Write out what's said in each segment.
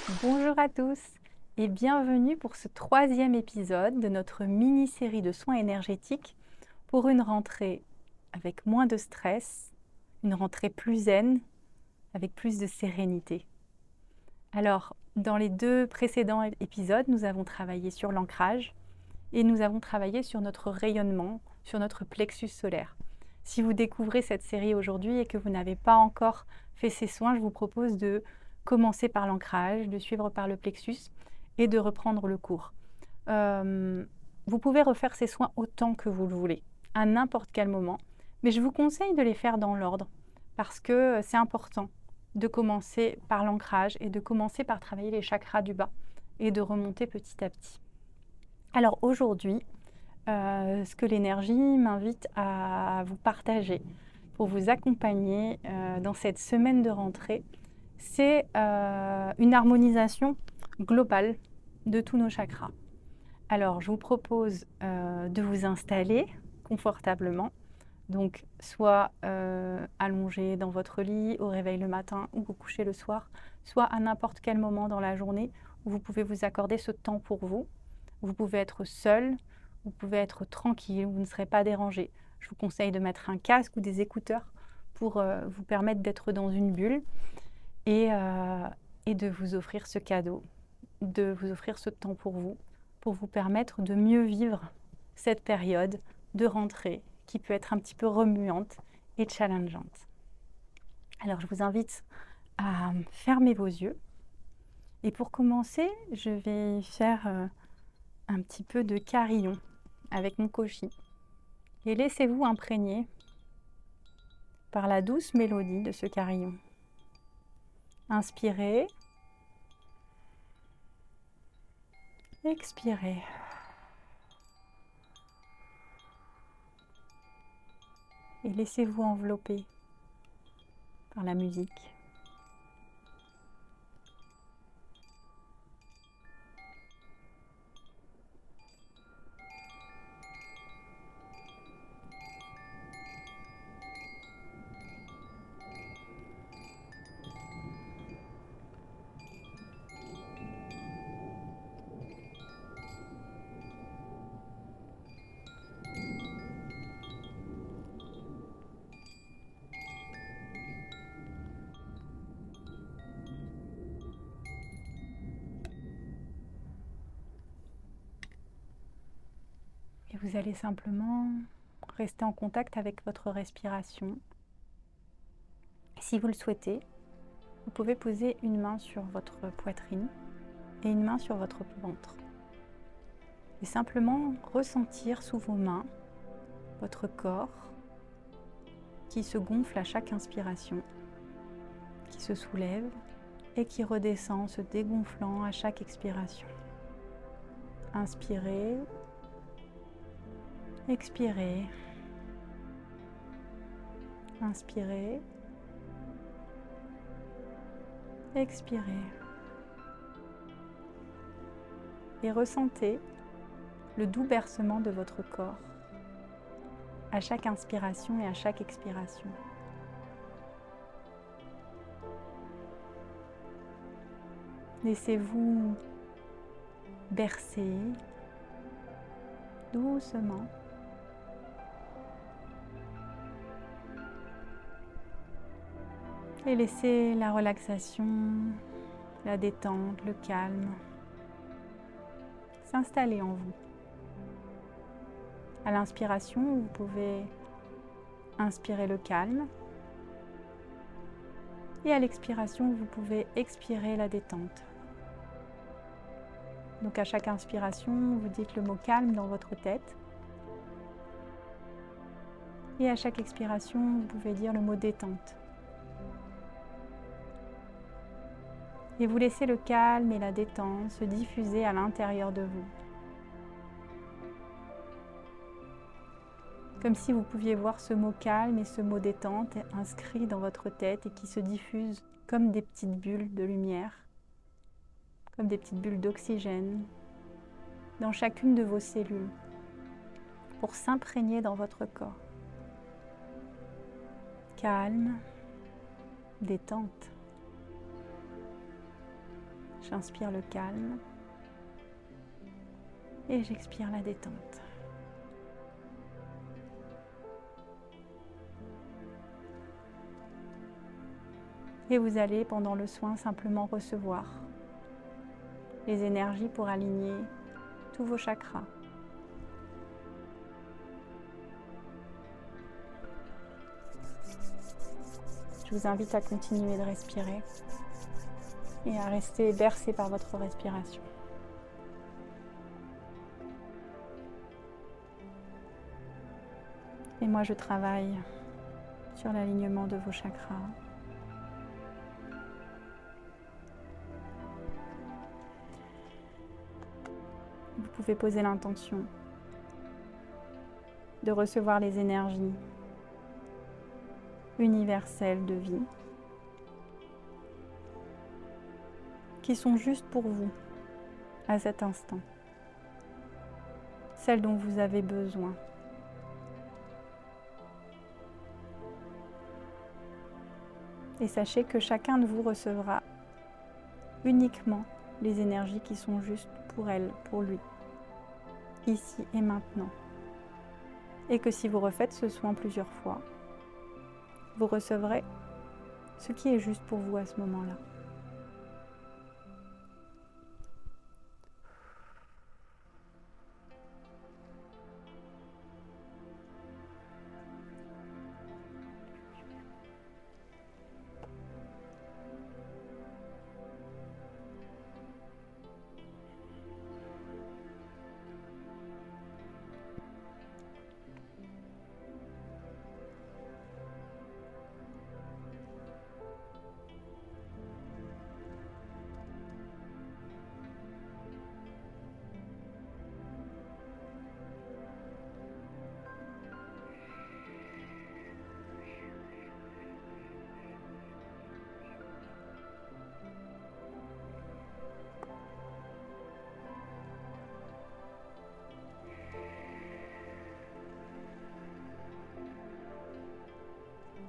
Bonjour à tous et bienvenue pour ce troisième épisode de notre mini-série de soins énergétiques pour une rentrée avec moins de stress, une rentrée plus zen, avec plus de sérénité. Alors, dans les deux précédents épisodes, nous avons travaillé sur l'ancrage et nous avons travaillé sur notre rayonnement, sur notre plexus solaire. Si vous découvrez cette série aujourd'hui et que vous n'avez pas encore fait ces soins, je vous propose de commencer par l'ancrage, de suivre par le plexus et de reprendre le cours. Vous pouvez refaire ces soins autant que vous le voulez, à n'importe quel moment, mais je vous conseille de les faire dans l'ordre parce que c'est important de commencer par l'ancrage et de commencer par travailler les chakras du bas et de remonter petit à petit. Alors aujourd'hui, ce que l'énergie m'invite à vous partager pour vous accompagner dans cette semaine de rentrée, c'est une harmonisation globale de tous nos chakras. Alors, je vous propose de vous installer confortablement, donc soit allongé dans votre lit au réveil le matin ou au coucher le soir, soit à n'importe quel moment dans la journée où vous pouvez vous accorder ce temps pour vous. Vous pouvez être seul, vous pouvez être tranquille, vous ne serez pas dérangé. Je vous conseille de mettre un casque ou des écouteurs pour vous permettre d'être dans une bulle et de vous offrir ce cadeau, de vous offrir ce temps pour vous permettre de mieux vivre cette période de rentrée qui peut être un petit peu remuante et challengeante. Alors je vous invite à fermer vos yeux et pour commencer, je vais faire un petit peu de carillon avec mon koshi et laissez-vous imprégner par la douce mélodie de ce carillon. Inspirez, expirez. Et laissez-vous envelopper par la musique. Et vous allez simplement rester en contact avec votre respiration. Si vous le souhaitez, vous pouvez poser une main sur votre poitrine et une main sur votre ventre. Et simplement ressentir sous vos mains votre corps qui se gonfle à chaque inspiration, qui se soulève et qui redescend, se dégonflant à chaque expiration. Inspirez, expirez, inspirez, expirez. Et ressentez le doux bercement de votre corps à chaque inspiration et à chaque expiration. Laissez-vous bercer doucement. Et laissez la relaxation, la détente, le calme s'installer en vous. À l'inspiration, vous pouvez inspirer le calme. Et à l'expiration, vous pouvez expirer la détente. Donc à chaque inspiration, vous dites le mot calme dans votre tête. Et à chaque expiration, vous pouvez dire le mot détente. Et vous laissez le calme et la détente se diffuser à l'intérieur de vous. Comme si vous pouviez voir ce mot calme et ce mot détente inscrits dans votre tête et qui se diffusent comme des petites bulles de lumière, comme des petites bulles d'oxygène dans chacune de vos cellules pour s'imprégner dans votre corps. Calme, détente. J'inspire le calme et j'expire la détente. Et vous allez, pendant le soin, simplement recevoir les énergies pour aligner tous vos chakras. Je vous invite à continuer de respirer et à rester bercé par votre respiration. Et moi, je travaille sur l'alignement de vos chakras. Vous pouvez poser l'intention de recevoir les énergies universelles de vie qui sont juste pour vous à cet instant, celles dont vous avez besoin. Et sachez que chacun de vous recevra uniquement les énergies qui sont justes pour elle, pour lui, ici et maintenant. Et que si vous refaites ce soin plusieurs fois, vous recevrez ce qui est juste pour vous à ce moment-là.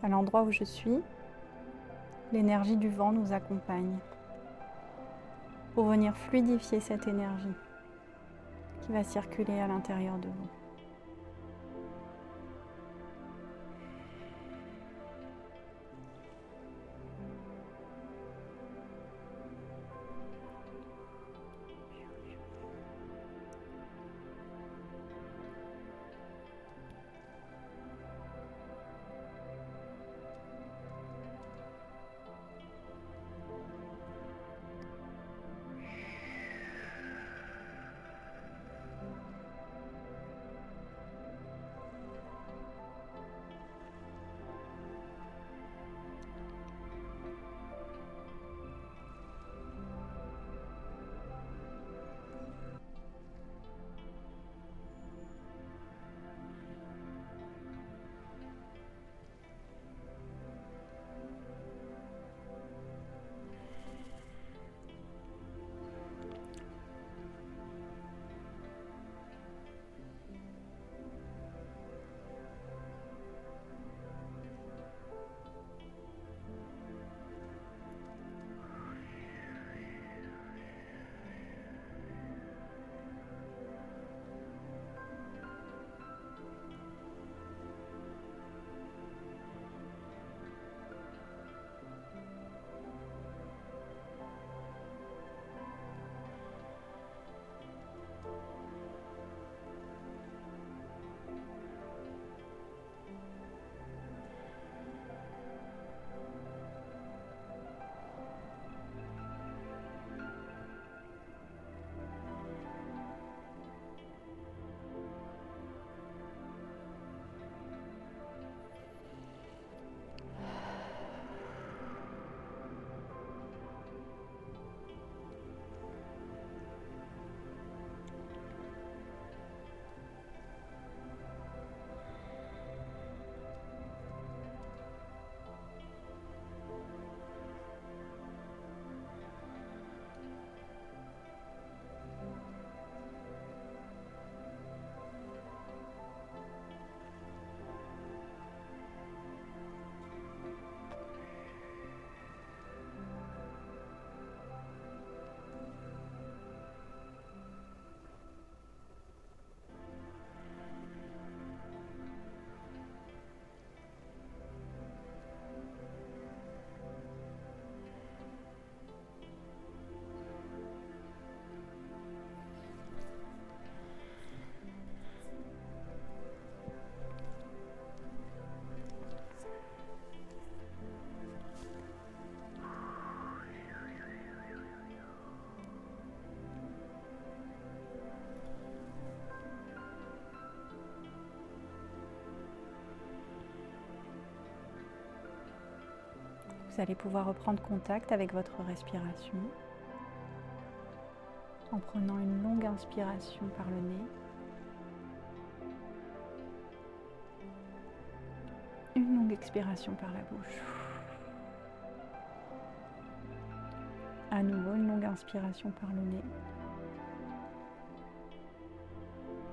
À l'endroit où je suis, l'énergie du vent nous accompagne pour venir fluidifier cette énergie qui va circuler à l'intérieur de vous. Vous allez pouvoir reprendre contact avec votre respiration en prenant une longue inspiration par le nez. Une longue expiration par la bouche. À nouveau, une longue inspiration par le nez.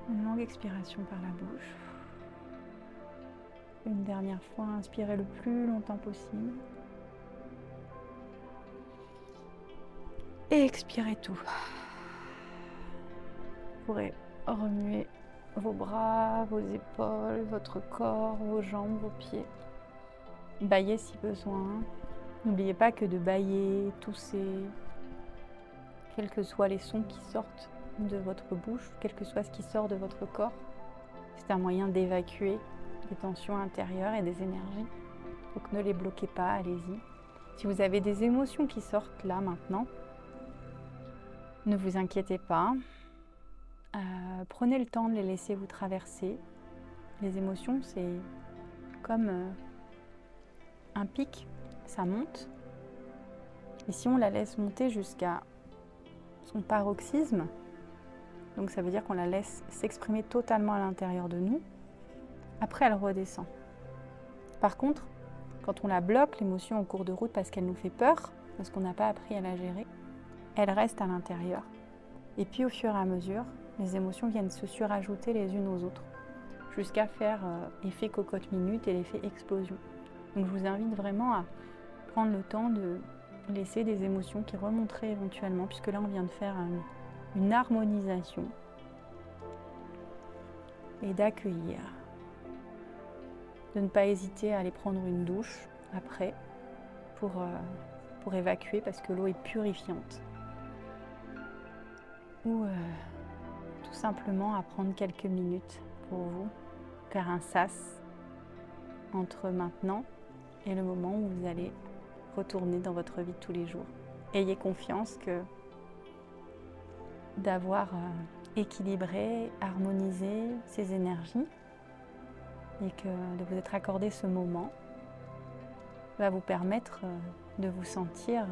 Une longue expiration par la bouche. Une dernière fois, inspirez le plus longtemps possible. Et expirez tout. Vous pourrez remuer vos bras, vos épaules, votre corps, vos jambes, vos pieds. Baillez si besoin. N'oubliez pas que de bailler, tousser, quels que soient les sons qui sortent de votre bouche, quel que soit ce qui sort de votre corps, c'est un moyen d'évacuer des tensions intérieures et des énergies. Donc ne les bloquez pas, allez-y. Si vous avez des émotions qui sortent là maintenant, ne vous inquiétez pas. Prenez le temps de les laisser vous traverser. Les émotions, c'est comme un pic, ça monte. Et si on la laisse monter jusqu'à son paroxysme, donc ça veut dire qu'on la laisse s'exprimer totalement à l'intérieur de nous, après elle redescend. Par contre, quand on la bloque, l'émotion en cours de route parce qu'elle nous fait peur, parce qu'on n'a pas appris à la gérer, elle reste à l'intérieur. Et puis au fur et à mesure, les émotions viennent se surajouter les unes aux autres, jusqu'à faire effet cocotte-minute et l'effet explosion. Donc je vous invite vraiment à prendre le temps de laisser des émotions qui remonteraient éventuellement, puisque là on vient de faire une harmonisation, et d'accueillir. De ne pas hésiter à aller prendre une douche après pour évacuer, parce que l'eau est purifiante. Ou tout simplement à prendre quelques minutes pour vous, faire un sas entre maintenant et le moment où vous allez retourner dans votre vie de tous les jours. Ayez confiance que d'avoir équilibré, harmonisé ces énergies et que de vous être accordé ce moment va vous permettre de vous sentir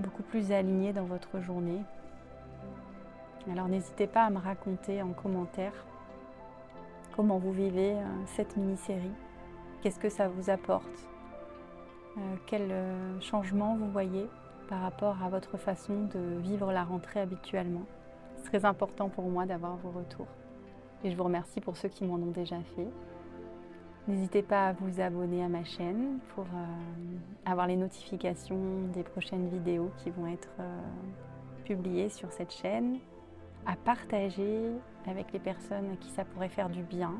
beaucoup plus aligné dans votre journée. Alors n'hésitez pas à me raconter en commentaire comment vous vivez cette mini-série, qu'est-ce que ça vous apporte, quel changement vous voyez par rapport à votre façon de vivre la rentrée habituellement. C'est très important pour moi d'avoir vos retours. Et je vous remercie pour ceux qui m'en ont déjà fait. N'hésitez pas à vous abonner à ma chaîne pour avoir les notifications des prochaines vidéos qui vont être publiées sur cette chaîne, à partager avec les personnes à qui ça pourrait faire du bien,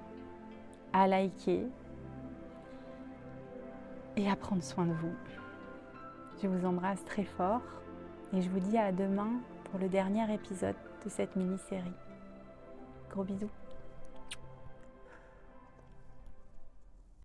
à liker et à prendre soin de vous. Je vous embrasse très fort et je vous dis à demain pour le dernier épisode de cette mini-série. Gros bisous.